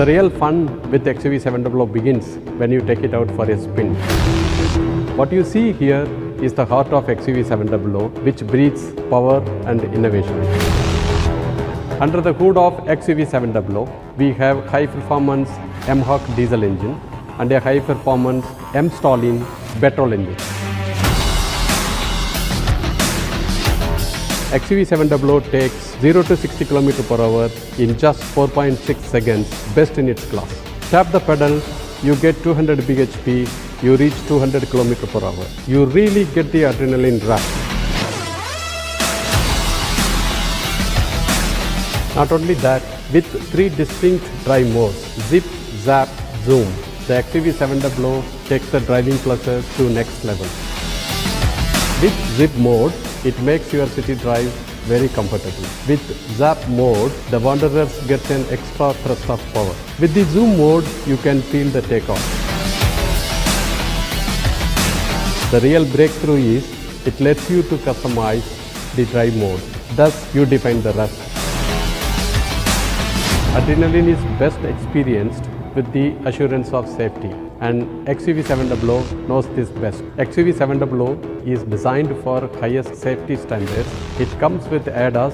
The real fun with XUV700 begins when you take it out for a spin. What you see here is the heart of XUV700, which breathes power and innovation. Under the hood of XUV700, we have high-performance Mhawk diesel engine and a high-performance M-Stallion petrol engine. XUV700 takes 0 to 60 km per hour in just 4.6 seconds, best in its class. Tap the pedal, you get 200 bhp, you reach 200 km per hour. You really get the adrenaline rush. Not only that, with 3 distinct drive modes, Zip, Zap, Zoom, the XUV700 takes the driving pleasure to next level. With Zip mode, it makes your city drive very comfortable. With Zap mode, the wanderers get an extra thrust of power. With the Zoom mode, you can feel the takeoff. The real breakthrough is, it lets you to customize the drive mode. Thus, you define the rush. Adrenaline is best experienced with the assurance of safety, and XUV700 knows this best. XUV700 is designed for highest safety standards. It comes with ADAS,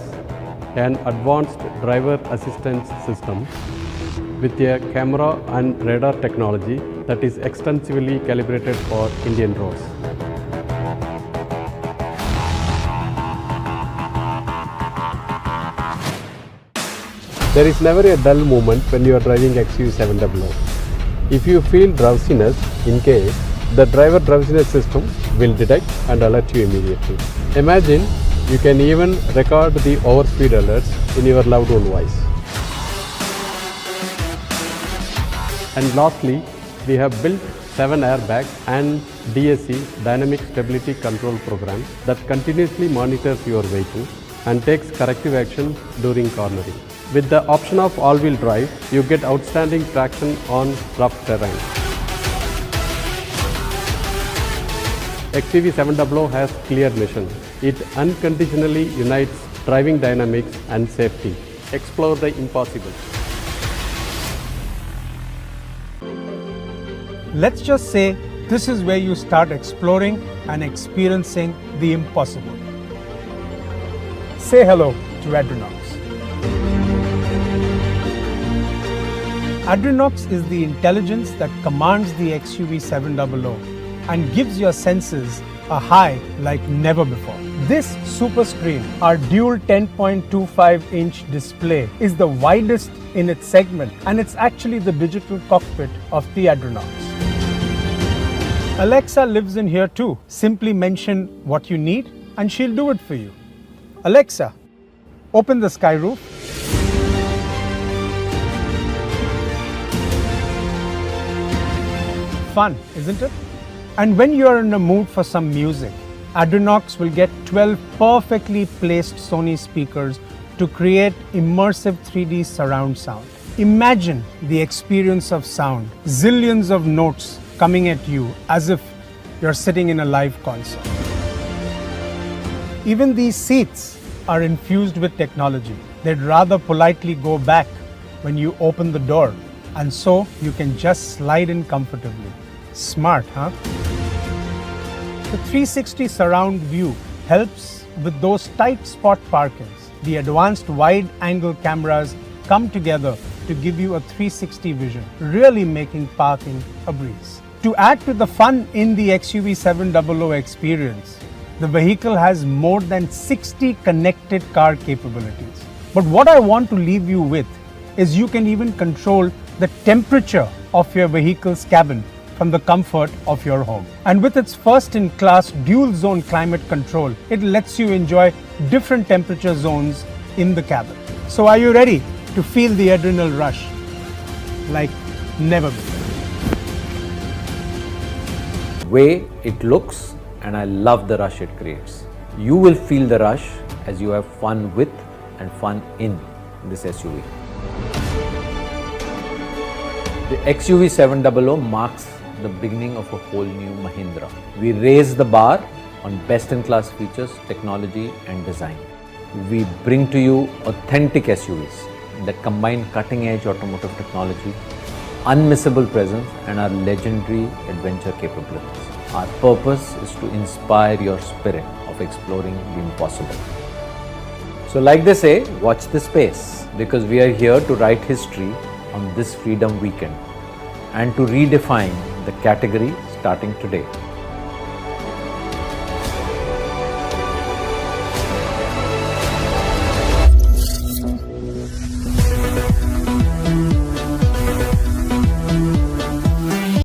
an advanced driver assistance system, with a camera and radar technology that is extensively calibrated for Indian roads. There is never a dull moment when you are driving XUV700. If you feel drowsiness in case, the driver drowsiness system will detect and alert you immediately. Imagine you can even record the overspeed alerts in your loved one voice. And lastly, we have built 7 airbags and DSC, Dynamic Stability Control program, that continuously monitors your vehicle and takes corrective action during cornering. With the option of all-wheel drive, you get outstanding traction on rough terrain. XUV700 has clear mission. It unconditionally unites driving dynamics and safety. Explore the impossible. Let's just say this is where you start exploring and experiencing the impossible. Say hello to Adrenox. Adrenox is the intelligence that commands the XUV700 and gives your senses a high like never before. This super screen, our dual 10.25-inch display, is the widest in its segment, and it's actually the digital cockpit of the Adrenox. Alexa lives in here too. Simply mention what you need and she'll do it for you. Alexa, open the sky roof. Fun, isn't it? And when you're in the mood for some music, Adrenox will get 12 perfectly placed Sony speakers to create immersive 3D surround sound. Imagine the experience of sound, zillions of notes coming at you as if you're sitting in a live concert. Even these seats are infused with technology. They'd rather politely go back when you open the door, and so you can just slide in comfortably. Smart, huh? The 360 surround view helps with those tight spot parkings. The advanced wide-angle cameras come together to give you a 360 vision, really making parking a breeze. To add to the fun in the XUV700 experience, the vehicle has more than 60 connected car capabilities. But what I want to leave you with is you can even control the temperature of your vehicle's cabin from the comfort of your home. And with its first-in-class dual-zone climate control, it lets you enjoy different temperature zones in the cabin. So are you ready to feel the adrenal rush like never before? Way it looks, and I love the rush it creates. You will feel the rush as you have fun with and fun in this SUV. The XUV700 marks the beginning of a whole new Mahindra. We raise the bar on best-in-class features, technology and design. We bring to you authentic SUVs that combine cutting-edge automotive technology, unmissable presence, and our legendary adventure capabilities. Our purpose is to inspire your spirit of exploring the impossible. So like they say, watch this space, because we are here to write history on this Freedom Weekend and to redefine the category starting today.